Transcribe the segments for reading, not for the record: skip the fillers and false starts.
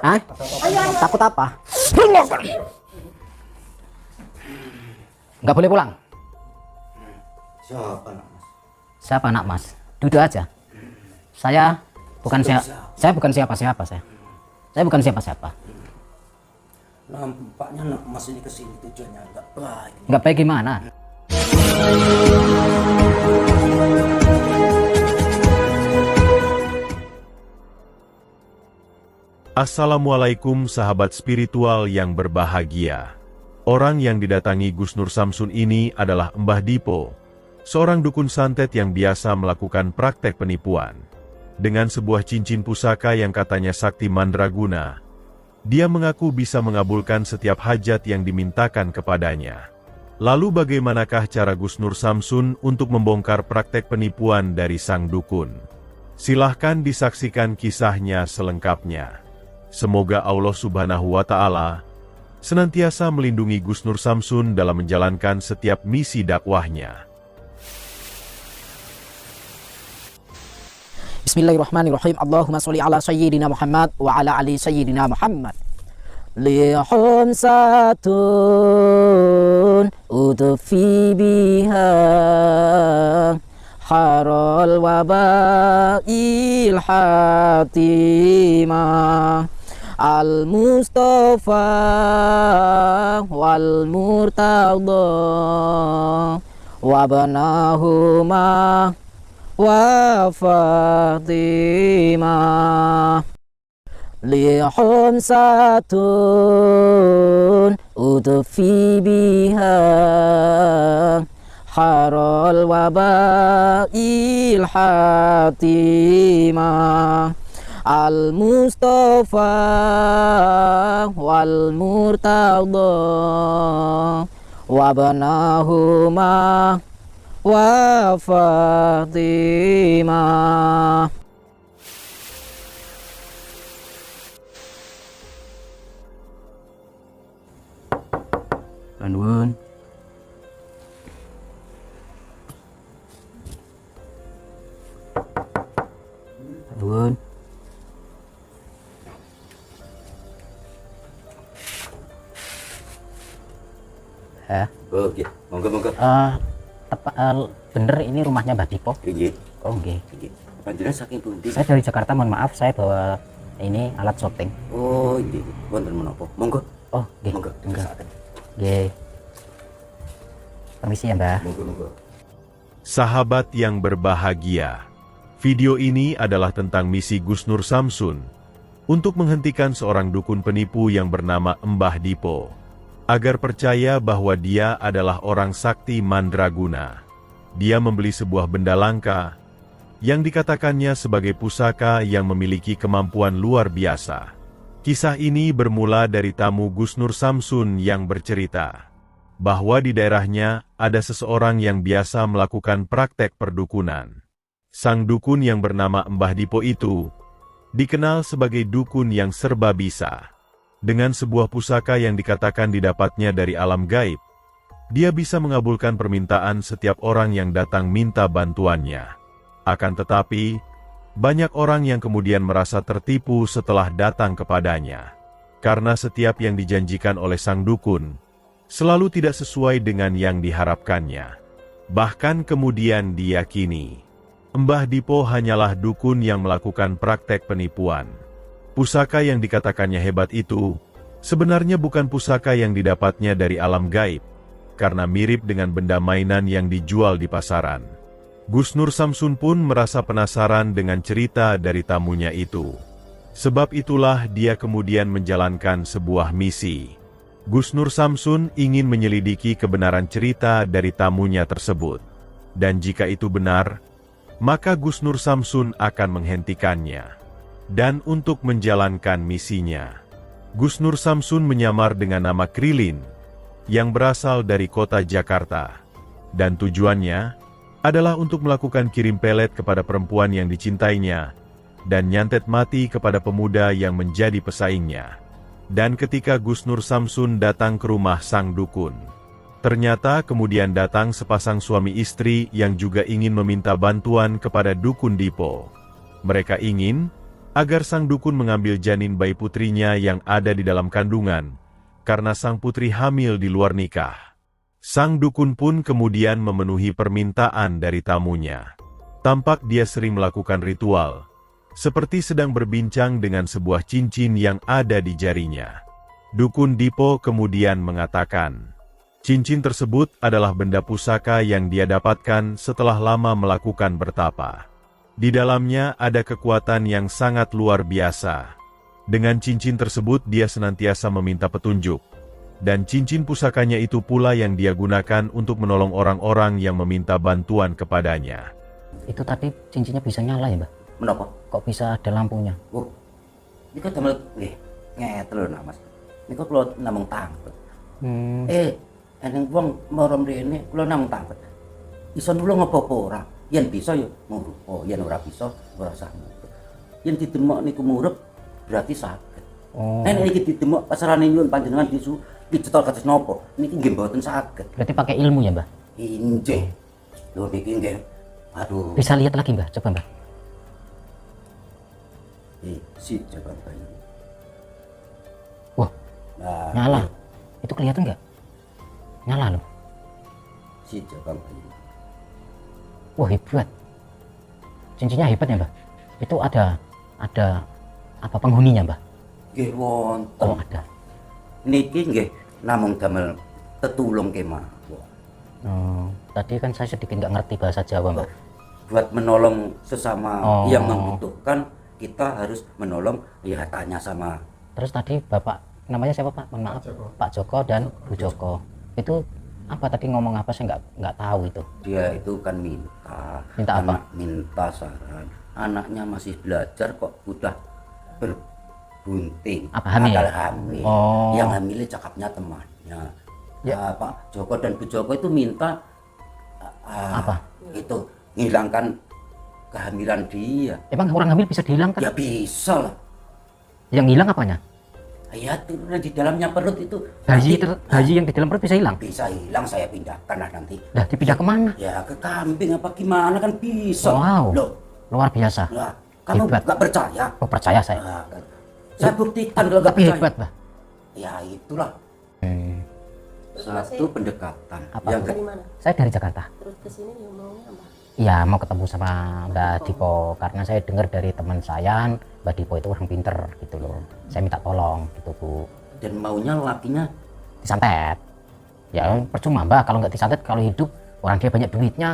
Ah? Takut apa? Nggak boleh pulang. Siapa nak mas? Siapa nak mas? Duduk aja. Saya bukan siapa-siapa saya. Saya bukan siapa-siapa. Nampaknya nak mas ini kesini tujuannya nggak baik. Nggak baik gimana? Assalamualaikum sahabat spiritual yang berbahagia. Orang yang didatangi Gus Nur Samsun ini adalah Mbah Dipo, seorang dukun santet yang biasa melakukan praktek penipuan. Dengan sebuah cincin pusaka yang katanya sakti mandraguna, dia mengaku bisa mengabulkan setiap hajat yang dimintakan kepadanya. Lalu bagaimanakah cara Gus Nur Samsun untuk membongkar praktek penipuan dari sang dukun? Silahkan disaksikan kisahnya selengkapnya. Semoga Allah Subhanahu wa Ta'ala senantiasa melindungi Gus Nur Samsun dalam menjalankan setiap misi dakwahnya. Bismillahirrahmanirrahim. Allahumma sholli ala sayyidina Muhammad wa ala ali sayyidina Muhammad. Lihum satun udfi biha harol wabail hatimah Al-Mustafa wal-Murtada wabanahuma wa Fatimah lihum satun udfi biha harol wabail hatimah Al-Mustafa wal-Murtada wabanahuma wa Fatimah. Nuwun. Nuwun. Ya. Oke, monggo. Bener ini rumahnya Mbah Dipo? Iya. Oh nggih. Iya. Panjenengan saking pundi? Saya dari Jakarta, mohon maaf saya bawa ini alat syuting. Oh iya. Wonten menapa? Monggo. Oh nggih. Monggo. Enggak. Nggih. Permisi ya Mbah. Monggo. Sahabat yang berbahagia, video ini adalah tentang misi Gus Nur Samsun untuk menghentikan seorang dukun penipu yang bernama Mbah Dipo, agar percaya bahwa dia adalah orang sakti mandraguna. Dia membeli sebuah benda langka yang dikatakannya sebagai pusaka yang memiliki kemampuan luar biasa. Kisah ini bermula dari tamu Gus Nur Samsun yang bercerita bahwa di daerahnya ada seseorang yang biasa melakukan praktek perdukunan. Sang dukun yang bernama Mbah Dipo itu dikenal sebagai dukun yang serba bisa. Dengan sebuah pusaka yang dikatakan didapatnya dari alam gaib, dia bisa mengabulkan permintaan setiap orang yang datang minta bantuannya. Akan tetapi, banyak orang yang kemudian merasa tertipu setelah datang kepadanya. Karena setiap yang dijanjikan oleh sang dukun selalu tidak sesuai dengan yang diharapkannya. Bahkan kemudian diyakini, Mbah Dipo hanyalah dukun yang melakukan praktek penipuan. Pusaka yang dikatakannya hebat itu sebenarnya bukan pusaka yang didapatnya dari alam gaib, karena mirip dengan benda mainan yang dijual di pasaran. Gus Nur Samsun pun merasa penasaran dengan cerita dari tamunya itu. Sebab itulah dia kemudian menjalankan sebuah misi. Gus Nur Samsun ingin menyelidiki kebenaran cerita dari tamunya tersebut. Dan jika itu benar, maka Gus Nur Samsun akan menghentikannya. Dan untuk menjalankan misinya, Gus Nur Samsun menyamar dengan nama Krilin, yang berasal dari kota Jakarta. Dan tujuannya adalah untuk melakukan kirim pelet kepada perempuan yang dicintainya, dan nyantet mati kepada pemuda yang menjadi pesaingnya. Dan ketika Gus Nur Samsun datang ke rumah sang dukun, ternyata kemudian datang sepasang suami istri yang juga ingin meminta bantuan kepada dukun Dipo. Mereka ingin agar sang dukun mengambil janin bayi putrinya yang ada di dalam kandungan, karena sang putri hamil di luar nikah. Sang dukun pun kemudian memenuhi permintaan dari tamunya. Tampak dia sering melakukan ritual, seperti sedang berbincang dengan sebuah cincin yang ada di jarinya. Dukun Dipo kemudian mengatakan, cincin tersebut adalah benda pusaka yang dia dapatkan setelah lama melakukan bertapa. Di dalamnya ada kekuatan yang sangat luar biasa. Dengan cincin tersebut dia senantiasa meminta petunjuk. Dan cincin pusakanya itu pula yang dia gunakan untuk menolong orang-orang yang meminta bantuan kepadanya. Itu tadi cincinnya bisa nyala ya, Mbah? Menapa? Kok bisa ada lampunya? Oh, ini kan damel ngetel lho Mas. Niku kula namung tangkep. Eneng wong marang rene kula namung tangkep. Iso nulung apa ora? Yen bisa ya murup. Oh, yen ora bisa ora usah murup. Yen didemok niku murup berarti saged. Nek iki didemok pasarane nyuwun panjenengan disu dicetok kados napa? Niki nggih mboten saged. Berarti pakai ilmu ya, Mbah? Injih. Lho niki nggih. Aduh. Bisa lihat lagi, Mbah? Coba, Mbah. Si coba bayi. Wah, Nah, nyala. Itu kelihatan nggak? Nyala loh. si coba bayi. Wah, hebat. Cincinnya hebat ya, Mbah? Itu ada apa penghuninya, Mbah? Nggih wonten. Oh, ada. Niki nggih namung damel tetulung kemawon. Tadi kan saya sedikit nggak ngerti bahasa Jawa, Mbah. Buat menolong sesama yang membutuhkan, kita harus menolong, ya tanya sama. Terus tadi Bapak namanya siapa, Pak? Mohon maaf. Pak Joko dan Bu Joko. Itu apa tadi ngomong apa, saya nggak tahu itu. Dia itu kan minta apa? Minta saran. Anaknya masih belajar kok udah berbunting. Apa, hamil? Akal hamil. Oh. Yang hamilnya cakapnya temannya. Ya. Pak Joko dan Bu Joko itu minta Apa? itu menghilangkan kehamilan dia. Emang orang hamil bisa dihilangkan? Ya bisa lah. Yang hilang apanya? Ya itu di dalamnya perut itu Bayi yang di dalam perut bisa hilang? bisa hilang, saya pindahkan lah nanti. Nah, dipindah kemana? Ya ke kambing apa gimana kan bisa. Wow, Loh, luar biasa. lah, kamu Hebat. nggak percaya? Oh, percaya saya. Nah, kan. Saya buktikan kalau nggak Tapi percaya. hebat, Mbah. Ya itulah Terus satu pendekatan. Apa? Yang dari mana? Saya dari Jakarta. Terus kesini ya maunya apa? Ya, mau ketemu sama Mbak Dipo karena saya dengar dari teman saya, Mbak Dipo itu orang pinter gitu loh. Saya minta tolong gitu, Bu. dan maunya lakinya Disantet. Ya, percuma, Mbak, kalau nggak disantet, kalau hidup orang dia banyak duitnya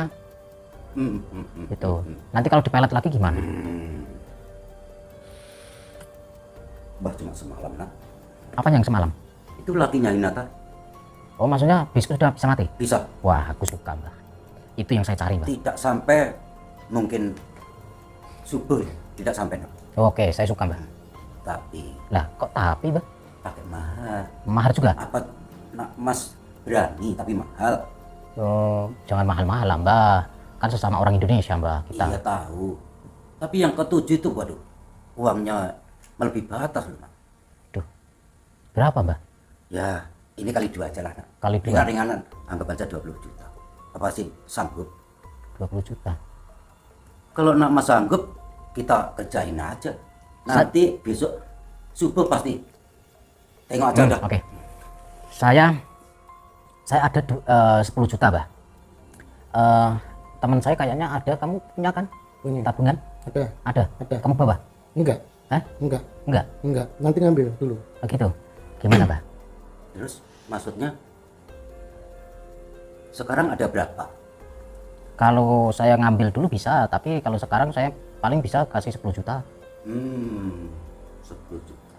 gitu. Nanti kalau dipelet lagi gimana? Bah cuma semalam nak. Apa yang semalam? Itu lakinya Hinata Oh, maksudnya biskuit sudah bisa mati? bisa. Wah, aku suka, Mbak. Itu yang saya cari, Mbak. Tidak sampai mungkin subuh, tidak sampai nak. Oke, saya suka, Mbak. Tapi Lah, kok tapi, Mbak? pakai mahal. Mahal juga? Apa nak Mas berani tapi mahal? Oh, jangan mahal-mahal lah, Mbak. Kan sesama orang Indonesia, Mbak. Kita. Iya tahu. Tapi yang ketujuh itu waduh, uangnya melebihi batas loh nak. Duh, berapa, Mbak? Ya ini kali dua aja lah nak. Kali dua? Ringan-ringanan, anggap aja 20 juta. Apa sih sanggup? 20 juta. Kalau nak Mas sanggup, kita kerjain aja. Nanti besok subuh pasti. Tengok aja udah. Oke. Saya ada 10 juta, Mbak. Teman saya kayaknya ada, kamu punya kan? Punya. Tabungan? Ada. Ada. Ada. Kamu bawa? Enggak. Hah? Enggak. Enggak. Enggak. Nanti ngambil dulu. Oh, gitu. Gimana, Mbak? Terus maksudnya sekarang ada berapa? Kalau saya ngambil dulu bisa, tapi kalau sekarang saya paling bisa kasih 10 juta. 10 juta.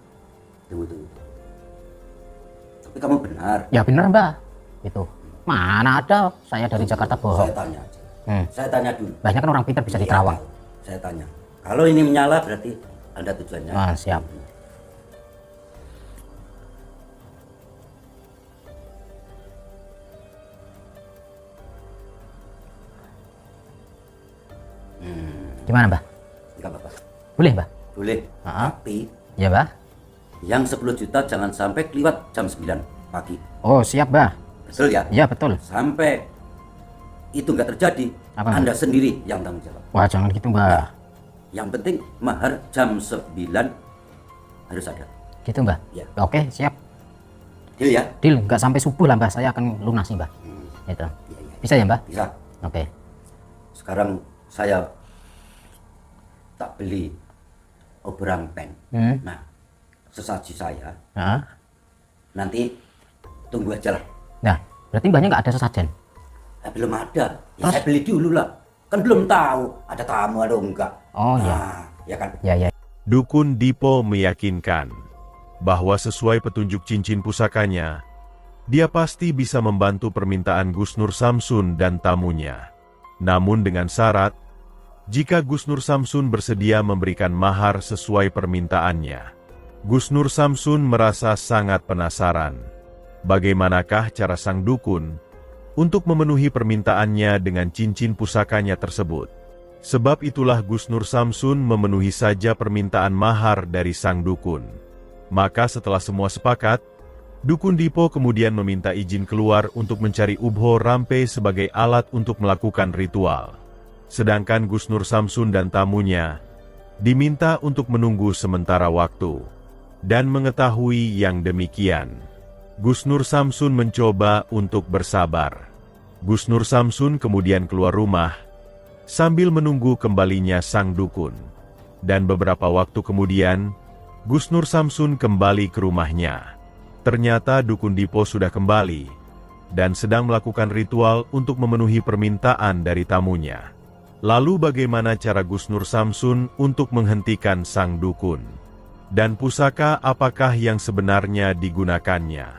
Tunggu. Tapi kamu benar. Ya bener, Mbak. Itu. Mana ada saya dari Jakarta bohong. Saya tanya aja. Saya tanya dulu. Banyak kan orang pintar bisa di Iya, Karawang. Saya tanya. Kalau ini menyala berarti Anda tujuannya. Ah, siap. Gimana, Mbak? Enggak apa-apa. Boleh, Mbak? Boleh. Ah. Tapi Ya, Mbak. yang 10 juta jangan sampai kelewat jam 9 pagi. Oh, siap, Mbak. Betul ya? Ya, betul. Sampai itu nggak terjadi, Apa, Mbak? Anda sendiri yang tanggung jawab. Wah, jangan gitu, Mbak. Yang penting mahar jam 9 harus ada. Gitu Mbah. Ya. Oke, siap. Deal ya? Deal, nggak sampai subuh lah Mbah, saya akan lunasi Mbah. Gitu. Iya, iya. Bisa ya Mbah? Bisa. Oke. Sekarang saya tak beli obrang pen. Nah, sesaji saya Nah, nanti tunggu aja lah. nah berarti Mbahnya nggak ada sesajen? Belum ada. Ya, saya beli dulu lah. Kan belum tahu ada tamu atau enggak. Oh Nah, ya kan. ya. Dukun Dipo meyakinkan bahwa sesuai petunjuk cincin pusakanya, dia pasti bisa membantu permintaan Gus Nur Samsun dan tamunya. Namun dengan syarat, jika Gus Nur Samsun bersedia memberikan mahar sesuai permintaannya. Gus Nur Samsun merasa sangat penasaran. Bagaimanakah cara sang dukun untuk memenuhi permintaannya dengan cincin pusakanya tersebut? Sebab itulah Gus Nur Samsun memenuhi saja permintaan mahar dari sang dukun. Maka setelah semua sepakat, Dukun Dipo kemudian meminta izin keluar untuk mencari Ubho Rampe sebagai alat untuk melakukan ritual. Sedangkan Gus Nur Samsun dan tamunya diminta untuk menunggu sementara waktu. Dan mengetahui yang demikian, Gus Nur Samsun mencoba untuk bersabar. Gus Nur Samsun kemudian keluar rumah sambil menunggu kembalinya sang dukun. Dan beberapa waktu kemudian, Gus Nur Samsun kembali ke rumahnya. Ternyata Dukun Dipo sudah kembali dan sedang melakukan ritual untuk memenuhi permintaan dari tamunya. Lalu bagaimana cara Gus Nur Samsun untuk menghentikan sang dukun? Dan pusaka apakah yang sebenarnya digunakannya?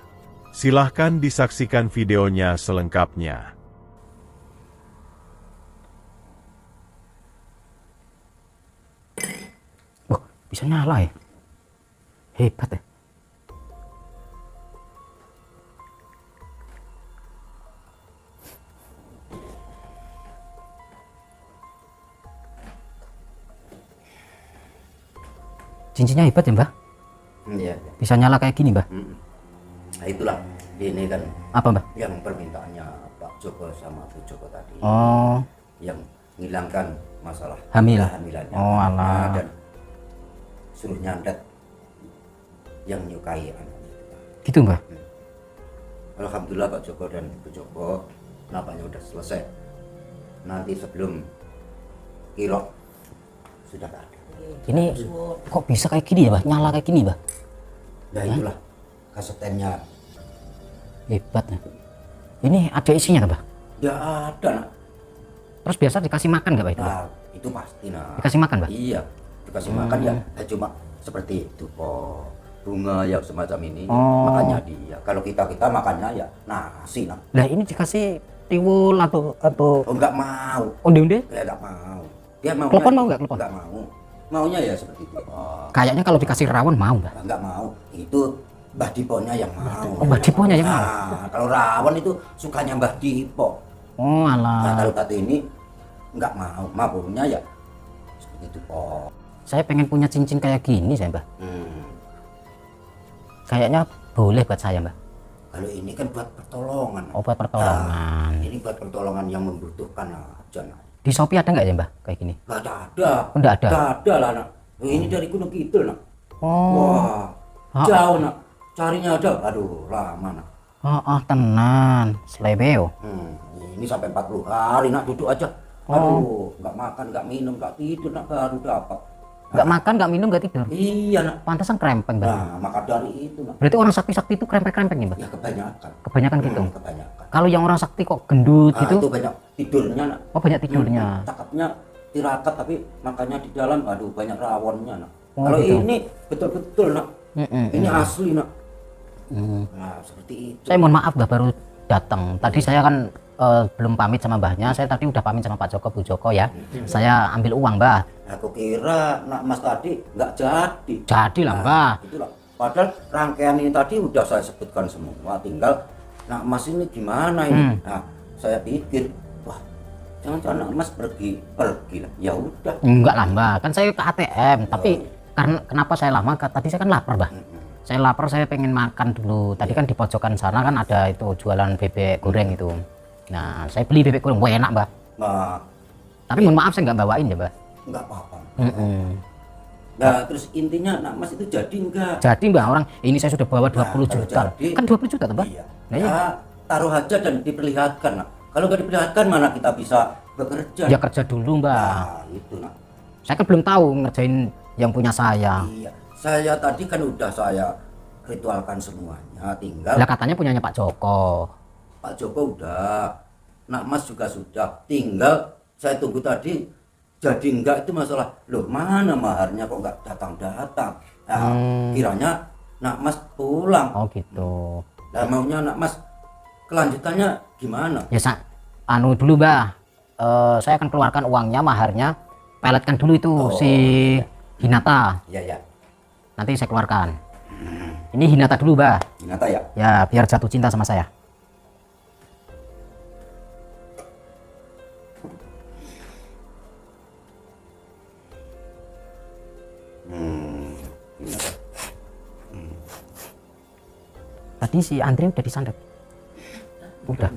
Silahkan disaksikan videonya selengkapnya. Oh, bisa nyala ya? Hebat ya? Cincinnya hebat ya Mbah? Iya. Bisa nyala kayak gini Mbah? Nah itulah, ini kan Apa Mbah? yang permintaannya Pak Joko sama Bu Joko tadi. Oh, Yang menghilangkan masalah Hamil. kehamilannya. Oh, alah. Nah, dan suruh nyandet yang menyukai anak. gitu Mbah? Alhamdulillah Pak Joko dan Bu Joko napaknya udah selesai. Nanti sebelum kilok sudah tak ada. Ini kok bisa kayak gini ya Mbah? Nyala kayak gini Mbah? Ya itulah kasetennya. Hebat ya. Ini ada isinya Mbah? Ya ada nak. Terus biasa dikasih makan nggak Mbah itu Mbah? Nah, itu pasti nak. Dikasih makan Mbah? Iya, dikasih makan ya cuma seperti itu kok. Bunga yang semacam ini Oh. makannya dia. Kalau kita makannya ya nasi nak. Nah ini dikasih tiwul atau Oh enggak mau. onde-onde? Ya enggak mau. Dia mau. Klepon mau nggak klepon? Enggak mau. Maunya ya seperti itu. Oh, Kayaknya kalau dikasih rawon mau Mbah. enggak mau. Itu Mbah Diponya yang mau. Oh, Mbah Diponya yang mau. Nah, kalau rawon itu sukanya Mbah Dipo. Oh Nah, alah. kalau kata ini enggak mau. Maunya ya seperti itu kok. Saya pengen punya cincin kayak gini saya Mbah. Kayaknya boleh buat saya Mbah. Kalau ini kan buat pertolongan. Oh buat pertolongan. Nah, ini buat pertolongan yang membutuhkan aja. Nah. Di Shopee ada nggak ya Mbah kayak gini? Nggak ada. Oh, nggak ada? Nggak ada lah nak. Ini dari Gunung Kidul nak. Oh. Wah, jauh nak. Carinya ada. Aduh, lama nak. Oh, tenan. Slebeo. Ini sampai 40 hari nak duduk aja. Aduh, nggak makan, nggak minum, nggak tidur nak baru dapat. Nggak makan, nggak minum, nggak tidur. Iya nak. Pantesan krempeng Mbah. Nah, maka dari itu nak. Berarti orang sakti-sakti itu krempeng-krempeng ya Mbah? Ya kebanyakan. Kebanyakan gitu. Kebanyakan. Kalau yang orang sakti kok gendut Nah, gitu? itu banyak tidurnya nak. Oh banyak tidurnya. Cakapnya tirakat tapi makannya di dalam. Aduh, banyak rawonnya nak. Oh, Kalau gitu. ini betul-betul nak. Ini asli nak. Nah, seperti itu. Saya mohon maaf Mbah baru datang. Tadi saya kan belum pamit sama Mbahnya. Saya tadi udah pamit sama Pak Joko, Bu Joko ya. Saya ambil uang Mbah. Aku kira nak Mas tadi nggak jadi. Jadi lah Mbah. Itulah. Padahal rangkaian ini tadi udah saya sebutkan semua. Tinggal nak Mas ini gimana ini? Nah, saya pikir, wah, jangan-jangan nak Mas pergi lah. Ya udah. Enggak lah Mbah. Kan saya ke ATM. Tapi karena kenapa saya lama? Tadi saya kan lapar Mbah. Saya lapar, saya pengen makan dulu. Tadi kan di pojokan sana kan ada itu jualan bebek goreng itu. Nah, saya beli bebek goreng, wah enak Mbah. Nah, Tapi mohon maaf saya nggak bawain ya Mbah. enggak apa-apa. Mm-mm. Nah, terus intinya nak Mas itu jadi enggak? Jadi Mbah, orang ini saya sudah bawa 20 Nah, kalau juta. jadi- Kan 20 juta, Mbah? Iya. Nah, iya. Ya, taruh aja dan diperlihatkan. Nah. Kalau nggak diperlihatkan mana kita bisa bekerja? Ya kerja dulu, Mbah. Nah, itu nah. Saya kan belum tahu ngerjain yang punya saya. Iya. Saya tadi kan udah saya ritualkan semuanya, tinggal Lah katanya punyanya Pak Joko. Pak Joko udah, nak Mas juga sudah, tinggal saya tunggu tadi jadi enggak itu masalah. Loh, mana maharnya kok nggak datang-datang? Nah, kiranya nak Mas pulang. Oh gitu. Nah, maunya nak Mas kelanjutannya gimana? Ya anu dulu, Mbah. Saya akan keluarkan uangnya, maharnya. Peletkan dulu itu si Hinata. Iya ya, Nanti saya keluarkan. Ini Hinata dulu, Mbah. Hinata ya. Ya, biar jatuh cinta sama saya. Hinata. Tadi si Andre udah disandet. Udah.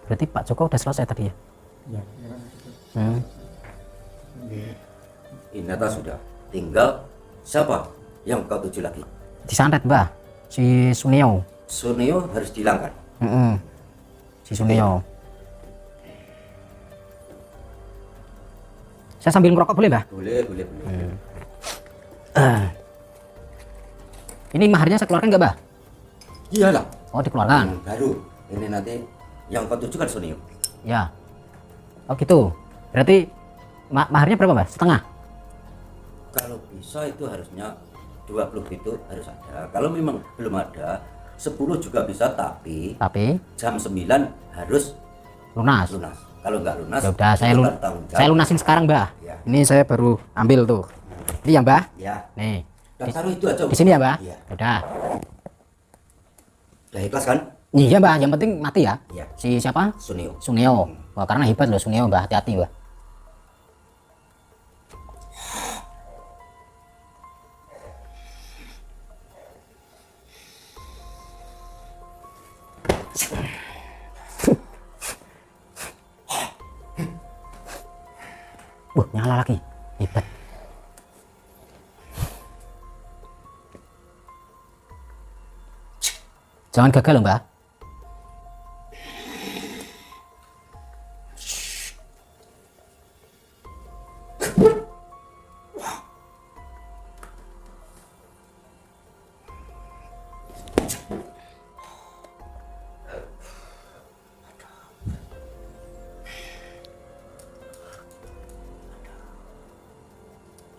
Berarti Pak Joko udah selesai tadi ya? Hinata sudah, tinggal siapa yang kau tuju lagi? Disandet, Mbah. Si Suneo. Suneo harus dihilangkan. Si Suneo. Saya sambil ngerokok boleh, Mbah? Boleh, boleh, boleh. Ini maharnya saya keluarkan nggak, Mbah? Iyalah. Oh, dikeluarkan. Baru ini nanti yang kau tuju kan Suneo. Ya. Oh gitu. Berarti maharnya berapa, Mbah? Setengah? Kalau bisa itu harusnya 20 itu harus ada. Kalau memang belum ada, 10 juga bisa, tapi Tapi jam 9 harus lunas. lunas. Kalau nggak lunas, Ya udah, itu bertanggung jawab. saya lunasin sekarang, Mbah. Ya. Ini saya baru ambil tuh. Ini ya, Mbah? Ya, Nih. dan taruh itu aja. Di sini ya, Mbah? Iya. Udah. Udah ikhlas kan? Iya, Mbah, yang penting mati ya. Iya. Si siapa? Suneo. Suneo. Wah, karena hebat loh Suneo, Mbah. Hati-hati, Mbah. Wah, nyala lagi. Hebat. Jangan gagal loh, Mbah.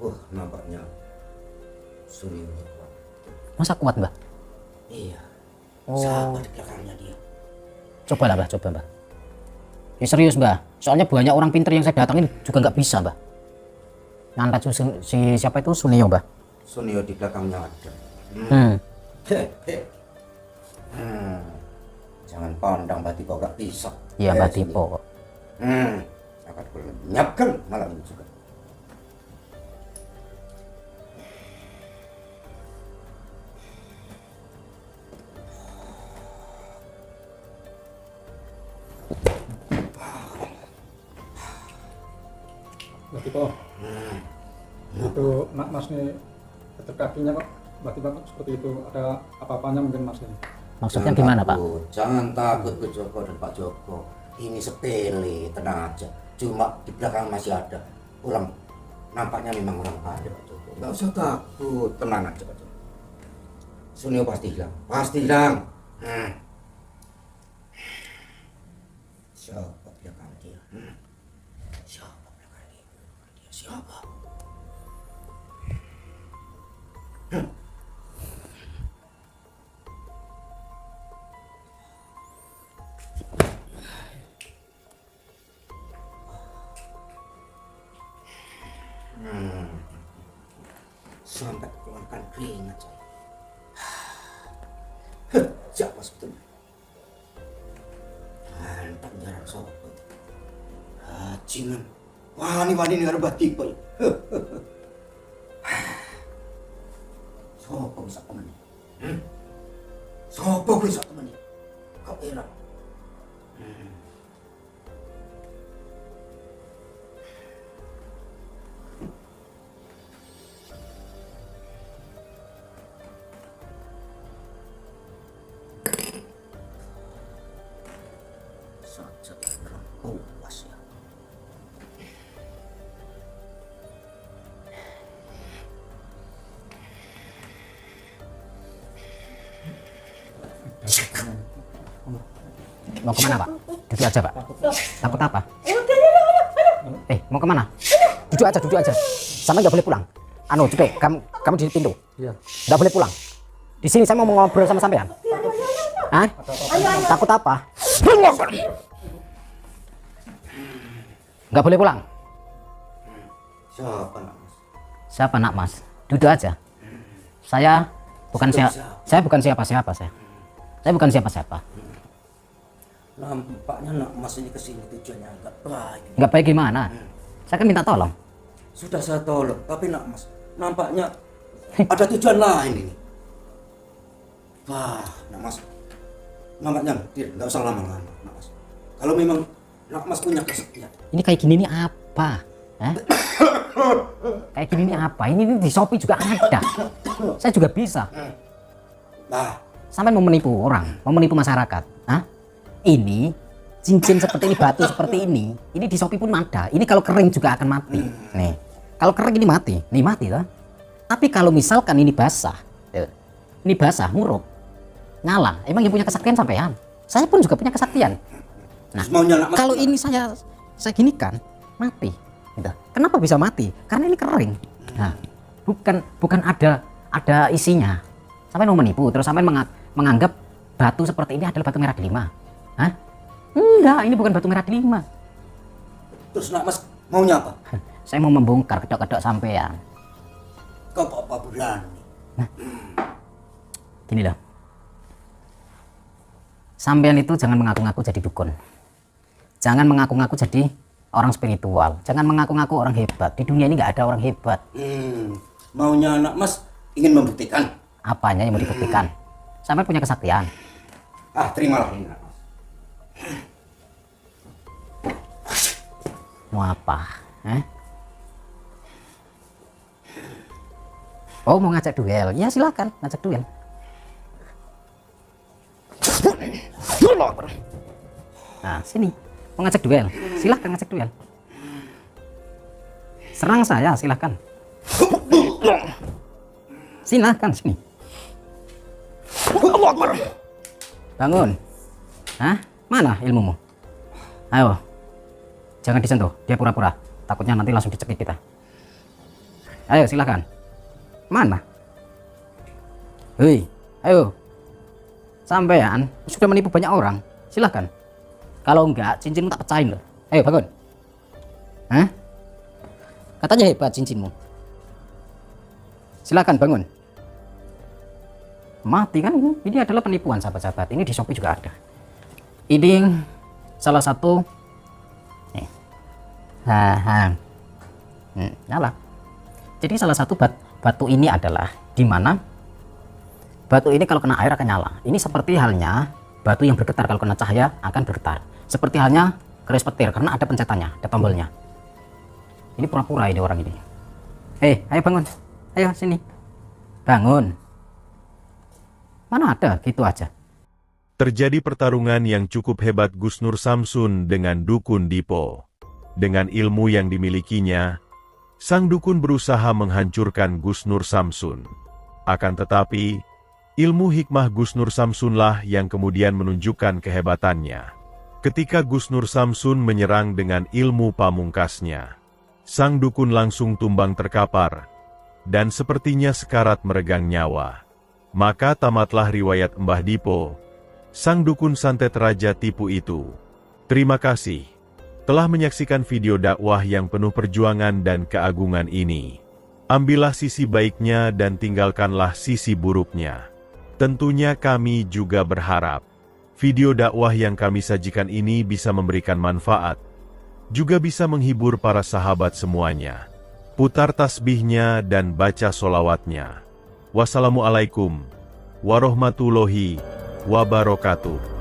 Wah, nampaknya Suneo kuat. Masa kuat, Mbah? Iya. Oh. Siapa di belakangnya dia? Coba lah, Mbah, coba, Mbah. Ya serius, Mbah. Soalnya banyak orang pinter yang saya datangin juga nggak bisa, Mbah. Nyantet si siapa itu Suneo, Mbah. Suneo di belakangnya ada. Hmm. Jangan pandang Mbak Tipo gak bisa. Iya, Mbah Tipo kok. Akan menyiapkan malam ini juga. Mbak Tipo, itu nak Mas nih tetap kakinya kok tiba-tiba kok seperti itu, ada apa-apanya mungkin Mas ini. Maksudnya gimana, Pak? Jangan takut ke Joko dan Pak Joko. Ini sepele, tenang aja. Cuma di belakang masih ada orang, nampaknya memang orang ada Pak Joko. Nggak usah takut, tenang aja Pak Joko. Suneo pasti hilang, pasti hilang. Siapa belakang dia? Siapa belakang dia? Siapa? Sampai keluarkan keringat saya. Siapa sebetulnya? Mantap jarang sopo. Hajinan. Wani-wani ini harus Tipo ya. Sopo bisa temani? Sopo bisa temani? Kau era. Mau kemana Pak? Duduk aja Pak. Takut apa? Mau kemana? Duduk aja. Sama nggak boleh pulang. Anu, Cude, kamu di pintu. Iya. Nggak boleh pulang. Di sini saya mau ngobrol sama sampean. Hah? Takut apa? Nggak boleh pulang. Siapa nak mas? Siapa nak mas? Duduk aja. Saya bukan siapa-siapa saya. Saya bukan siapa-siapa. Nampaknya nak mas ini kesini tujuannya agak baik. Nggak baik gimana? Saya kan minta tolong. Sudah saya tolong, tapi nak mas nampaknya ada tujuan lain ini. Wah, nak mas, nampaknya nggak usah lama-lama, nak mas. Kalau memang nak mas punya kesaktian. Ini kayak gini nih apa? Hah? Kayak gini nih apa? Ini di Shopee juga ada. Saya juga bisa. Nah, Sampai mau menipu orang, mau menipu masyarakat. Hah? Ini cincin seperti ini, batu seperti ini di Shopee pun ada. Ini kalau kering juga akan mati. Nih, kalau kering ini mati, nih mati toh. Tapi kalau misalkan ini basah, ngurup, nyala. Emang yang punya kesaktian sampean? Saya pun juga punya kesaktian. Nah, maunya nak mas kalau ini saya ginikan, mati. Gitu. Kenapa bisa mati? Karena ini kering. Nah, bukan ada isinya. Sampai mau menipu, terus sampai menganggap batu seperti ini adalah batu merah delima. Hah? Enggak, ini bukan batu merah delima. Terus nak mas maunya apa? Saya mau membongkar kedok-kedok sampean. Kau apa bulan? Gini loh. Sampean itu jangan mengaku-ngaku jadi dukun. Jangan mengaku-ngaku jadi orang spiritual. Jangan mengaku-ngaku orang hebat. Di dunia ini nggak ada orang hebat. Maunya anak mas ingin membuktikan. Apanya yang mau dibuktikan? Sampai punya kesaktian. Terimalah ini nak mas. Mau apa? Oh, mau ngajak duel? Ya silakan, ngajak duel. Nah, sini. Mau ngajak duel? Silakan ngajak duel. Serang saya, silakan. Silakan sini. Bangun. Hah? Mana ilmumu? Ayo. Jangan disentuh, dia pura-pura. Takutnya nanti langsung dicekik kita. Ayo, silakan. Mana? Hei, ayo. Sampean sudah menipu banyak orang. Silakan. Kalau enggak, cincinmu tak pecahin loh. Ayo bangun. Hah? Katanya hebat cincinmu. Silakan bangun. Mati kan ini? Ini adalah penipuan sahabat-sahabat. Ini di Shopee juga ada. Ini salah satu. Nih. Nyala. Jadi salah satu batu ini adalah di mana batu ini kalau kena air akan nyala. Ini seperti halnya batu yang bergetar, kalau kena cahaya akan bergetar. Seperti halnya keris petir karena ada pencetannya, ada tombolnya. Ini pura-pura ini orang ini. Ayo bangun. Ayo sini. Bangun. Mana ada gitu aja. Terjadi pertarungan yang cukup hebat Gus Nur Samsun dengan dukun Dipo. Dengan ilmu yang dimilikinya, sang dukun berusaha menghancurkan Gus Nur Samsun. Akan tetapi, ilmu hikmah Gus Nur Samsunlah yang kemudian menunjukkan kehebatannya. Ketika Gus Nur Samsun menyerang dengan ilmu pamungkasnya, sang dukun langsung tumbang terkapar, dan sepertinya sekarat meregang nyawa. Maka tamatlah riwayat Mbah Dipo, sang dukun santet raja tipu itu. Terima kasih telah menyaksikan video dakwah yang penuh perjuangan dan keagungan ini. Ambillah sisi baiknya dan tinggalkanlah sisi buruknya. Tentunya kami juga berharap video dakwah yang kami sajikan ini bisa memberikan manfaat, juga bisa menghibur para sahabat semuanya. Putar tasbihnya dan baca solawatnya. Wassalamualaikum warahmatullahi wabarakatuh.